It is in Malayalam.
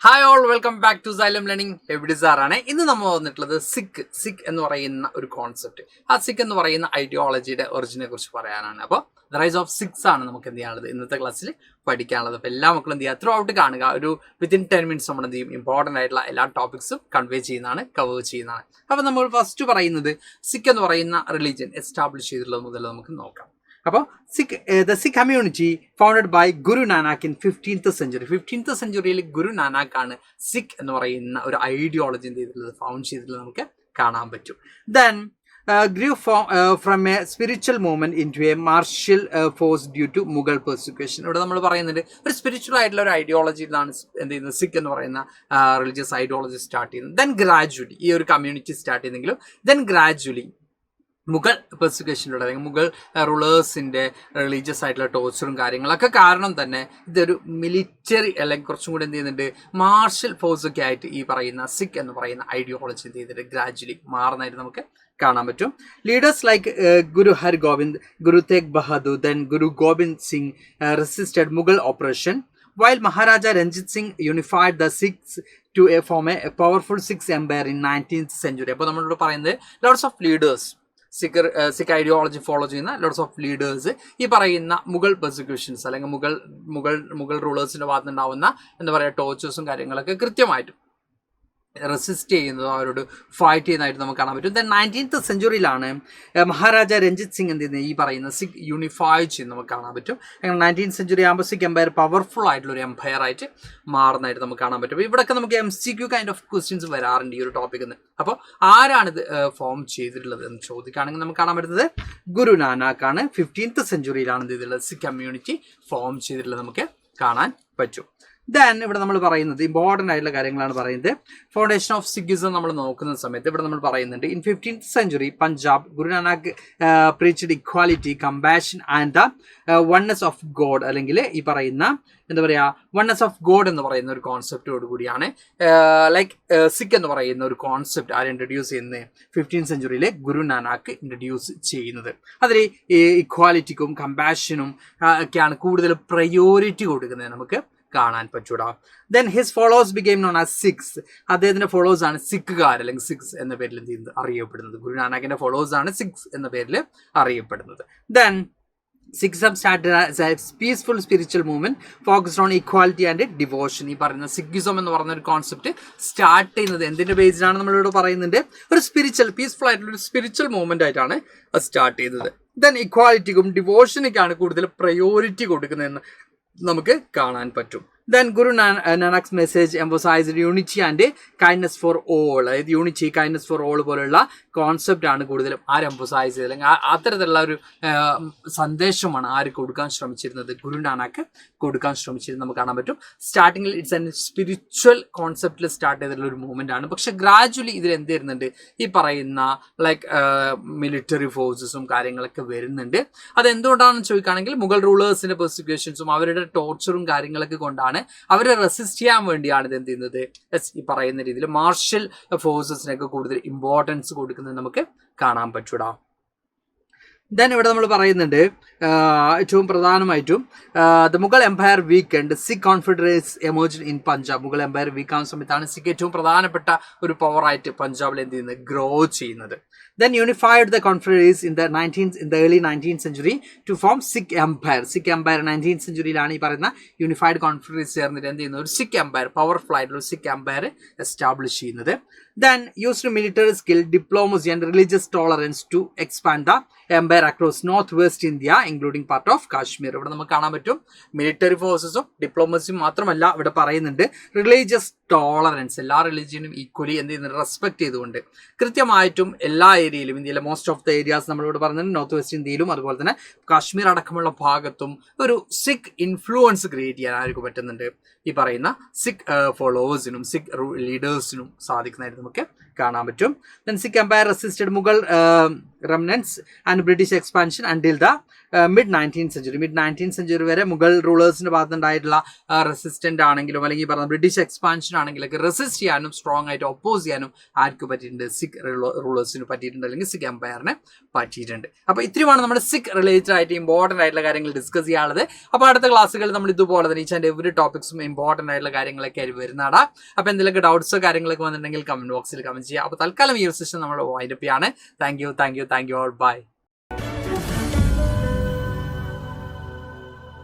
Hi all, welcome back to Xylem learning. എവിടെ സാറാണ്. ഇന്ന് നമ്മൾ വന്നിട്ടുള്ളത് സിഖ് എന്ന് പറയുന്ന ഒരു കോൺസെപ്റ്റ്. ആ സിഖ് എന്ന് പറയുന്ന ഐഡിയോളജിയുടെ ഒറിജിനെ കുറിച്ച് പറയാനാണ്. അപ്പോൾ ദ റൈസ് ഓഫ് സിഖ്സ് ആണ് നമുക്ക് എന്ത് ചെയ്യാനുള്ളത് ഇന്നത്തെ ക്ലാസ്സിൽ പഠിക്കാനുള്ളത്. അപ്പോൾ എല്ലാ മക്കളും എന്ത് ചെയ്യുക, ത്രൂ ഔട്ട് കാണുക. ഒരു വിത്തിൻ 10 മിനിറ്റ്സ് നമ്മൾ എന്ത് ചെയ്യും, ഇമ്പോർട്ടൻ്റ് ആയിട്ടുള്ള എല്ലാ ടോപ്പിക്സും കൺവേ ചെയ്യുന്നതാണ്, കവർ ചെയ്യുന്നതാണ്. അപ്പോൾ നമ്മൾ ഫസ്റ്റ് പറയുന്നത് സിഖ് എന്ന് പറയുന്ന റിലീജിയൻ എസ്റ്റാബ്ലിഷ് ചെയ്തിട്ടുള്ളത് മുതൽ നമുക്ക് നോക്കാം. അപ്പോൾ the Sikh community founded by Guru Nanak in 15th century. 15th സെഞ്ചുറിയിൽ ഗുരു നാനാക്കാണ് സിഖ് എന്ന് പറയുന്ന ഒരു ഐഡിയോളജി എന്ത് ചെയ്തിട്ടുള്ളത്, ഫൗണ്ട് ചെയ്തിട്ടുള്ളത് നമുക്ക് കാണാൻ പറ്റും. Then grew from a spiritual movement into a martial force due to Mughal persecution. ഇവിടെ നമ്മൾ പറയുന്നുണ്ട് ഒരു സ്പിരിച്വൽ ആയിട്ടുള്ള ഒരു ഐഡിയോളജിയിലാണ് എന്ത് ചെയ്യുന്നത്, സിഖ് എന്ന് പറയുന്ന റിലീജിയസ് ഐഡിയോളജി സ്റ്റാർട്ട് ചെയ്യുന്നത്. ദെൻ ഗ്രാജുവലി ഈ ഒരു കമ്മ്യൂണിറ്റി സ്റ്റാർട്ട് ചെയ്യുന്നെങ്കിലും ദെൻ ഗ്രാജുവലി മുഗൾ പെർസിക്യൂഷനിലൂടെ അല്ലെങ്കിൽ മുഗൾ റൂളേഴ്സിൻ്റെ റിലീജിയസ് ആയിട്ടുള്ള ടോർച്ചറും കാര്യങ്ങളൊക്കെ കാരണം തന്നെ ഇതൊരു മിലിറ്ററി അല്ലെങ്കിൽ കുറച്ചും കൂടി എന്ത് ചെയ്യുന്നുണ്ട്, മാർഷൽ ഫോഴ്സൊക്കെ ആയിട്ട് ഈ പറയുന്ന സിഖ് എന്ന് പറയുന്ന ഐഡിയോളജി എന്ത് ചെയ്തിട്ട് ഗ്രാജുവലി മാറുന്നതായിട്ട് നമുക്ക് കാണാൻ പറ്റും. Leaders like Guru Hargobind, Guru Tegh Bahadur, then Guru Gobind Singh resisted Mughal oppression, while Maharaja Ranjit Singh unified the Sikhs to form a powerful Sikh empire in 19th century. അപ്പോൾ നമ്മളോട് പറയുന്നത് lots of leaders Sikh ideology follow ചെയ്യുന്ന ലോട്ട്സ് ഓഫ് ലീഡേഴ്സ് ഈ പറയുന്ന മുഗൾ പെർസിക്യൂഷൻസ് അല്ലെങ്കിൽ മുഗൾ റൂളേഴ്സിൻ്റെ ഭാഗത്തുനിന്നുണ്ടാവുന്ന എന്താ പറയുക ടോർച്ചേഴ്സും കാര്യങ്ങളൊക്കെ കൃത്യമായിട്ടും റെസിസ്റ്റ് ചെയ്യുന്നത്, അവരോട് ഫൈറ്റ് ചെയ്യുന്നതായിട്ട് നമുക്ക് കാണാൻ പറ്റും. ദെൻ 19th സെഞ്ചുറിയിലാണ് മഹാരാജ രഞ്ജിത് സിംഗ് എന്ത് ചെയ്യുന്നത്, ഈ പറയുന്ന സിഖ് യൂണിഫൈ ചെയ്യുന്നത് നമുക്ക് കാണാൻ പറ്റും. അങ്ങനെ 19th സെഞ്ചുറി ആകുമ്പോൾ സിഖ് എംപയർ പവർഫുൾ ആയിട്ടുള്ള ഒരു എംപയർ ആയിട്ട് മാറുന്നതായിട്ട് നമുക്ക് കാണാൻ പറ്റും. അപ്പോൾ ഇവിടെയൊക്കെ നമുക്ക് MCQ കൈൻഡ് ഓഫ് ക്വസ്റ്റ്യൻസ് വരാറുണ്ട് ഈ ഒരു ടോപ്പിക്കിൽ നിന്ന്. അപ്പോൾ ആരാണിത് ഫോം ചെയ്തിട്ടുള്ളത് എന്ന് ചോദിക്കുകയാണെങ്കിൽ നമുക്ക് കാണാൻ പറ്റുന്നത് ഗുരു നാനാക്കാണ്. 15th സെഞ്ചുറിയിലാണ് എന്ത് ചെയ്തിട്ടുള്ളത്, സിഖ് കമ്മ്യൂണിറ്റി ഫോം ചെയ്തിട്ടുള്ളത് നമുക്ക് കാണാൻ പറ്റും. ദെൻ ഇവിടെ നമ്മൾ പറയുന്നത് ഇമ്പോർട്ടൻ്റ് ആയിട്ടുള്ള കാര്യങ്ങളാണ് പറയുന്നത്. ഫൗണ്ടേഷൻ ഓഫ് സിഖിസം നമ്മൾ നോക്കുന്ന സമയത്ത് ഇവിടെ നമ്മൾ പറയുന്നുണ്ട് in 15th century Punjab Guru Nanak preached equality, compassion and the oneness of God, അല്ലെങ്കിൽ ഈ പറയുന്ന എന്താ പറയുക വൺനെസ് ഓഫ് ഗോഡ് എന്ന് പറയുന്ന ഒരു കോൺസെപ്റ്റോട് കൂടിയാണ് ലൈക്ക് സിഖ് എന്ന് പറയുന്ന ഒരു കോൺസെപ്റ്റ് ആര് ഇൻട്രൊഡ്യൂസ് ചെയ്യുന്നത്, 15th സെഞ്ചുറിയിൽ ഗുരു നാനാക്ക് ഇൻട്രൊഡ്യൂസ് ചെയ്യുന്നത്. അതിൽ ഇക്വാലിറ്റിക്കും കമ്പാഷനും ഒക്കെയാണ് കൂടുതൽ പ്രയോറിറ്റി കൊടുക്കുന്നത് നമുക്ക് കാണാൻ പറ്റൂടാ. Then his followers became known as Sikhs. അദ്ദേഹത്തിന്റെ ഫോളോവേഴ്സ് ആണ് സിഖുകാർ അല്ലെങ്കിൽ സിഖ്സ് എന്ന പേരിൽ എന്ത് ചെയ്യുന്നത് അറിയപ്പെടുന്നത്. ഗുരു നാനാക്കിന്റെ ഫോളോവേഴ്സ് ആണ് സിഖ്സ് എന്ന പേരിൽ അറിയപ്പെടുന്നത്. Then Sikhism started as a peaceful spiritual movement focused on equality and devotion. ഈ പറയുന്ന സിഖിസം എന്ന് പറയുന്ന ഒരു കോൺസെപ്റ്റ് സ്റ്റാർട്ട് ചെയ്യുന്നത് എന്തിന്റെ ബേസിലാണ് നമ്മളിവിടെ പറയുന്നുണ്ട്, ഒരു സ്പിരിച്വൽ പീസ്ഫുൾ ആയിട്ടുള്ള ഒരു സ്പിരിച്വൽ മൂവ്മെന്റ് ആയിട്ടാണ് സ്റ്റാർട്ട് ചെയ്തത്. ദെൻ ഇക്വാലിറ്റിക്കും ഡിവോഷനൊക്കെയാണ് കൂടുതൽ പ്രയോറിറ്റി കൊടുക്കുന്നതെന്ന് നമുക്ക് കാണാൻ പറ്റും. Then Guru Nanak's message emphasized unity and kindness for all. അതായത് യൂണിറ്റി, കൈൻഡ്നസ് ഫോർ ഓൾ പോലുള്ള കോൺസെപ്റ്റ് ആണ് കൂടുതലും ആര് എംഫസൈസ് ചെയ്തത്, അല്ലെങ്കിൽ അത്തരത്തിലുള്ള ഒരു സന്ദേശമാണ് ആര് കൊടുക്കാൻ ശ്രമിച്ചിരുന്നത്, ഗുരു നാനാക്ക് കൊടുക്കാൻ ശ്രമിച്ചിരുന്നത് നമുക്ക് കാണാൻ പറ്റും. സ്റ്റാർട്ടിങ്ങിൽ ഇറ്റ്സ് എൻ സ്പിരിച്വൽ കോൺസെപ്റ്റിൽ സ്റ്റാർട്ട് ചെയ്തിട്ടുള്ള ഒരു മൂവ്മെന്റ് ആണ്. പക്ഷെ ഗ്രാജുവലി ഇതിൽ എന്ത് വരുന്നുണ്ട്, ഈ പറയുന്ന ലൈക്ക് മിലിറ്ററി ഫോഴ്സസും കാര്യങ്ങളൊക്കെ വരുന്നുണ്ട്. അതെന്തുകൊണ്ടാണെന്ന് ചോദിക്കുകയാണെങ്കിൽ മുഗൾ റൂളേഴ്സിന്റെ പെർസിക്യൂഷൻസും അവരുടെ ടോർച്ചറും കാര്യങ്ങളൊക്കെ കൊണ്ടാണ് അവരെ റെസിസ്റ്റ് ചെയ്യാൻ വേണ്ടിയാണ് ഇത് എന്ത് ചെയ്യുന്നത്, ഈ പറയുന്ന രീതിയിൽ മാർഷൽ ഫോഴ്സസിനൊക്കെ കൂടുതൽ ഇമ്പോർട്ടൻസ് കൊടുക്കുന്നത് നമുക്ക് കാണാൻ പറ്റൂടാ. ദെൻ ഇവിടെ നമ്മൾ പറയുന്നുണ്ട് ഏറ്റവും പ്രധാനമായിട്ടും the Mughal empire weakened Sikh confederates emerged in Punjab. Mughal empire weak ആവുന്ന സമയത്താണ് സിഖ് ഏറ്റവും പ്രധാനപ്പെട്ട ഒരു പവറായിട്ട് പഞ്ചാബിൽ എന്ത് ചെയ്യുന്നത്, ഗ്രോ ചെയ്യുന്നത്. Then unified the confederacies in the early 19th century to form Sikh Empire. Sikh Empire 19th സെഞ്ചുറിയിലാണ് ഈ പറയുന്ന യൂണിഫൈഡ് കോൺഫെഡറേസി ചേർന്നിട്ട് എന്ത് ചെയ്യുന്നത്, ഒരു സിഖ് എംപയർ, പവർഫുൾ ആയിട്ടുള്ള ഒരു സിഖ് എംപയർ എസ്റ്റാബ്ലിഷ് ചെയ്യുന്നത്. Then used military skill, diplomacy and religious tolerance to expand the empire across northwest India, including part of Kashmir. ഇവിടെ നമുക്ക് കാണാൻ പറ്റും മിലിറ്ററി ഫോഴ്സസും ഡിപ്ലോമസിയും മാത്രമല്ല ഇവിടെ പറയുന്നുണ്ട് റിലീജിയസ് ടോളറൻസ്, എല്ലാ റിലീജിയനും ഈക്വലി എന്ത് ചെയ്യുന്നത്, റെസ്പെക്ട് ചെയ്തുകൊണ്ട് കൃത്യമായിട്ടും എല്ലാ ഏരിയയിലും, ഇന്ത്യയിലെ മോസ്റ്റ് ഓഫ് ദ ഏരിയാസ് നമ്മളിവിടെ പറഞ്ഞിട്ടുണ്ട്, നോർത്ത് വെസ്റ്റ് ഇന്ത്യയിലും അതുപോലെ തന്നെ കാശ്മീർ അടക്കമുള്ള ഭാഗത്തും ഒരു സിഖ് ഇൻഫ്ലുവൻസ് ക്രിയേറ്റ് ചെയ്യാൻ ആർക്ക് പറ്റുന്നുണ്ട്, ഈ പറയുന്ന സിഖ് ഫോളോവേഴ്സിനും സിഖ് ലീഡേഴ്സിനും സാധിക്കുന്നതായിട്ട് നമുക്ക് കാണാൻ പറ്റും. Then Sikh empire resisted Mughal remnants and British expansion until the mid 19th century. Mid 19th century വരെ മുഗൾ റൂളേഴ്സിന്റെ ഭാഗത്തുണ്ടായിട്ടുള്ള റെസിസ്റ്റന്റ് ആണെങ്കിലും അല്ലെങ്കിൽ പറഞ്ഞ ബ്രിട്ടീഷ് എക്സ്പാൻഷൻ ആണെങ്കിലൊക്കെ റെസിസ്റ്റ് ചെയ്യാനും സ്ട്രോങ് ആയിട്ട് ഒപ്പോസ് ചെയ്യാനും ആർക്ക് പറ്റിയിട്ടുണ്ട്, സിഖ് റൂളേഴ്സിന് പറ്റിയിട്ടുണ്ട്, അല്ലെങ്കിൽ സിഖ് എംപയറിനെ പറ്റിയിട്ടുണ്ട്. അപ്പോൾ ഇത്രയുമാണ് നമ്മുടെ സിഖ് റിലേറ്റഡ് ആയിട്ട് ഇമ്പോർട്ടൻ്റ് ആയിട്ടുള്ള കാര്യങ്ങൾ ഡിസ്കസ് ചെയ്യാനുള്ളത്. അപ്പോൾ അടുത്ത ക്ലാസ്സുകളിൽ നമ്മൾ ഇതുപോലെ തന്നെ ഈച്ച് ആൻഡ് എവറി ടോപ്പിക്സും ഇമ്പോർട്ടൻ്റ് ആയിട്ടുള്ള കാര്യങ്ങളൊക്കെ ആയിട്ട് വരുന്നതാണ്. അപ്പോൾ എന്തെങ്കിലുമൊക്കെ ഡൗട്ട്സോ കാര്യങ്ങളൊക്കെ വന്നിട്ടുണ്ടെങ്കിൽ കമന്റ് ബോക്സിൽ കമന്റ് ചെയ്യുക. അപ്പോൾ തൽക്കാലം ഈ ഒരു സെഷൻ നമ്മൾ വൈൻഡപ്പ് ചെയ്യാണ്. Thank you all, by.